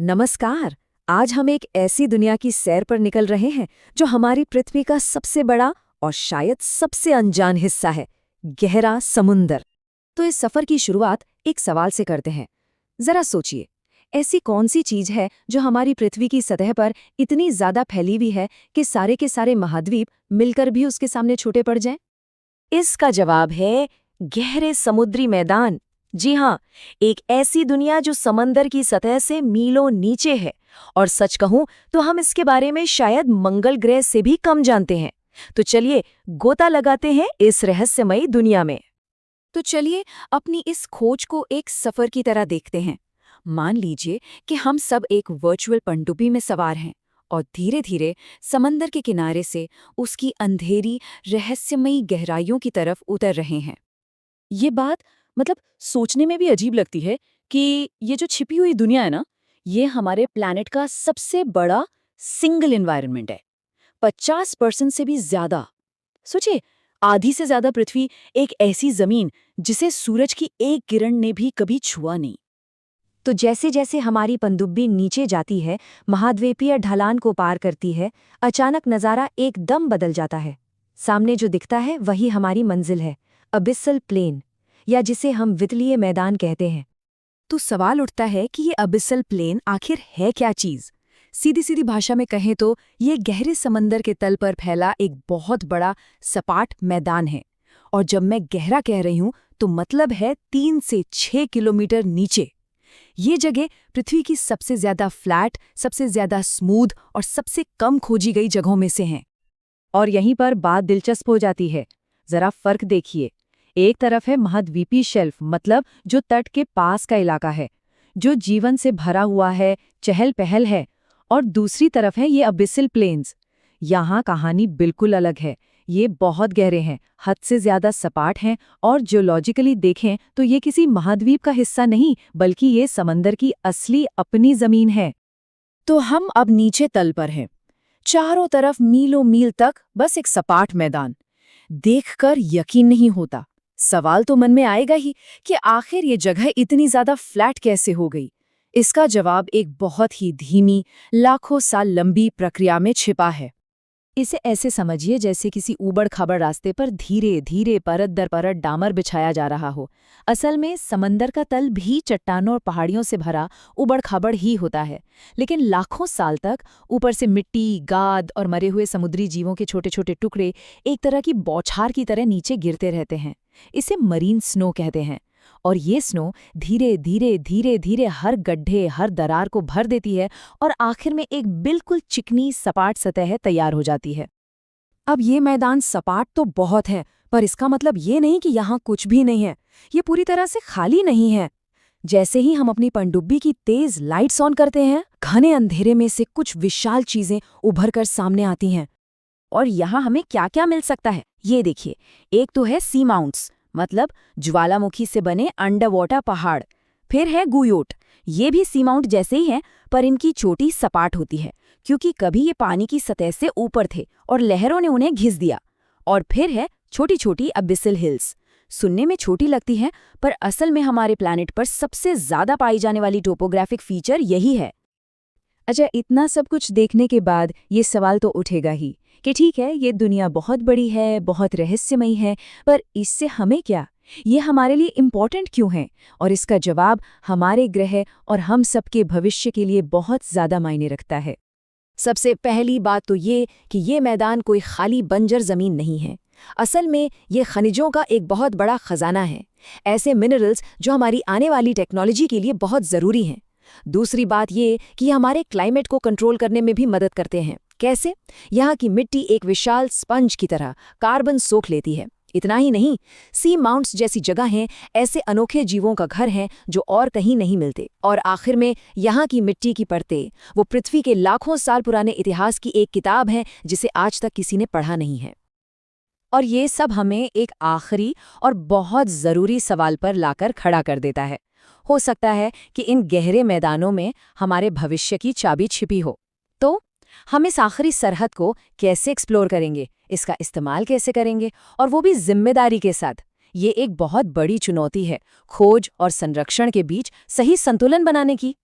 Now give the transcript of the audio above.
नमस्कार। आज हम एक ऐसी दुनिया की सैर पर निकल रहे हैं जो हमारी पृथ्वी का सबसे बड़ा और शायद सबसे अनजान हिस्सा है, गहरा समुंदर। तो इस सफर की शुरुआत एक सवाल से करते हैं। जरा सोचिए, ऐसी कौन सी चीज है जो हमारी पृथ्वी की सतह पर इतनी ज्यादा फैली हुई है कि सारे के सारे महाद्वीप मिलकर भी उसके सामने छोटे पड़ जाएं? इसका जवाब है गहरे समुद्री मैदान। जी हाँ, एक ऐसी दुनिया जो समंदर की सतह से मीलों नीचे है। और सच कहूं तो हम इसके बारे में शायद मंगल ग्रह से भी कम जानते हैं। तो चलिए गोता लगाते हैं इस रहस्यमयी दुनिया में। तो चलिए अपनी इस खोज को एक सफर की तरह देखते हैं। मान लीजिए कि हम सब एक वर्चुअल पनडुब्बी में सवार हैं और धीरे धीरे समंदर के किनारे से उसकी अंधेरी रहस्यमयी गहराइयों की तरफ उतर रहे हैं। ये बात सोचने में भी अजीब लगती है कि ये जो छिपी हुई दुनिया है ना, ये हमारे प्लैनेट का सबसे बड़ा सिंगल एनवायरनमेंट है। 50% से भी ज्यादा। सोचिए, आधी से ज्यादा पृथ्वी एक ऐसी जमीन जिसे सूरज की एक किरण ने भी कभी छुआ नहीं। तो जैसे जैसे हमारी पनडुब्बी नीचे जाती है, महाद्वीपीय ढलान को पार करती है, अचानक नज़ारा एकदम बदल जाता है। सामने जो दिखता है वही हमारी मंजिल है, अबिसल प्लेन, या जिसे हम वितलीय मैदान कहते हैं। तो सवाल उठता है कि ये अबिसल प्लेन आखिर है क्या चीज़? सीधी सीधी भाषा में कहें तो ये गहरे समंदर के तल पर फैला एक बहुत बड़ा सपाट मैदान है। और जब मैं गहरा कह रही हूं तो मतलब है 3 से 6 किलोमीटर नीचे। ये जगह पृथ्वी की सबसे ज्यादा फ्लैट, सबसे ज्यादा स्मूथ और सबसे कम खोजी गई जगहों में से हैं। और यहीं पर बात दिलचस्प हो जाती है। जरा फर्क देखिए। एक तरफ है महाद्वीपीय शेल्फ, मतलब जो तट के पास का इलाका है, जो जीवन से भरा हुआ है, चहल पहल है। और दूसरी तरफ है ये अबिसल प्लेन्स। यहाँ कहानी बिल्कुल अलग है। ये बहुत गहरे हैं, हद से ज्यादा सपाट हैं और जियोलॉजिकली देखें तो ये किसी महाद्वीप का हिस्सा नहीं, बल्कि ये समंदर की असली अपनी जमीन है। तो हम अब नीचे तल पर हैं। चारों तरफ मीलों मील तक बस एक सपाट मैदान। देखकर यकीन नहीं होता। सवाल तो मन में आएगा ही कि आखिर ये जगह इतनी ज्यादा फ्लैट कैसे हो गई। इसका जवाब एक बहुत ही धीमी, लाखों साल लंबी प्रक्रिया में छिपा है। इसे ऐसे समझिए जैसे किसी ऊबड़-खाबड़ रास्ते पर धीरे धीरे परत दर परत डामर बिछाया जा रहा हो। असल में समंदर का तल भी चट्टानों और पहाड़ियों से भरा ऊबड़-खाबड़ ही होता है, लेकिन लाखों साल तक ऊपर से मिट्टी, गाद और मरे हुए समुद्री जीवों के छोटे छोटे टुकड़े एक तरह की बौछार की तरह नीचे गिरते रहते हैं। इसे मरीन स्नो कहते हैं। और ये स्नो धीरे धीरे धीरे धीरे हर गड्ढे, हर दरार को भर देती है और आखिर में एक बिल्कुल चिकनी सपाट सतह तैयार हो जाती है। अब ये मैदान सपाट तो बहुत है, पर इसका मतलब ये नहीं कि यहाँ कुछ भी नहीं है। ये पूरी तरह से खाली नहीं है। जैसे ही हम अपनी पनडुब्बी की तेज लाइट्स ऑन करते हैं, घने अंधेरे में से कुछ विशाल चीजें उभर कर सामने आती हैं। और यहाँ हमें क्या क्या मिल सकता है, ये देखिए। एक तो है सी माउंट्स, मतलब ज्वालामुखी से बने अंडर वाटर पहाड़। फिर है गुयोट। ये भी सी माउंट जैसे ही हैं, पर इनकी चोटी सपाट होती है, क्योंकि कभी ये पानी की सतह से ऊपर थे और लहरों ने उन्हें घिस दिया। और फिर है छोटी छोटी अबिसल हिल्स। सुनने में छोटी लगती हैं, पर असल में हमारे प्लैनेट पर सबसे ज्यादा पाई जाने वाली टोपोग्राफिक फीचर यही है। अच्छा, इतना सब कुछ देखने के बाद ये सवाल तो उठेगा ही कि ठीक है, ये दुनिया बहुत बड़ी है, बहुत रहस्यमयी है, पर इससे हमें क्या? ये हमारे लिए इम्पॉर्टेंट क्यों है? और इसका जवाब हमारे ग्रह और हम सबके भविष्य के लिए बहुत ज़्यादा मायने रखता है। सबसे पहली बात तो ये कि ये मैदान कोई खाली बंजर ज़मीन नहीं है। असल में ये खनिजों का एक बहुत बड़ा खजाना है, ऐसे मिनरल्स जो हमारी आने वाली टेक्नोलॉजी के लिए बहुत ज़रूरी हैं। दूसरी बात ये कि हमारे क्लाइमेट को कंट्रोल करने में भी मदद करते हैं। कैसे? यहाँ की मिट्टी एक विशाल स्पंज की तरह कार्बन सोख लेती है। इतना ही नहीं, सी माउंट्स जैसी जगहें ऐसे अनोखे जीवों का घर हैं जो और कहीं नहीं मिलते। और आखिर में यहाँ की मिट्टी की परतें, वो पृथ्वी के लाखों साल पुराने इतिहास की एक किताब है जिसे आज तक किसी ने पढ़ा नहीं है। और ये सब हमें एक आखिरी और बहुत ज़रूरी सवाल पर लाकर खड़ा कर देता है। हो सकता है कि इन गहरे मैदानों में हमारे भविष्य की चाबी छिपी हो। तो हम इस आखिरी सरहद को कैसे एक्सप्लोर करेंगे, इसका इस्तेमाल कैसे करेंगे, और वो भी जिम्मेदारी के साथ? ये एक बहुत बड़ी चुनौती है, खोज और संरक्षण के बीच सही संतुलन बनाने की।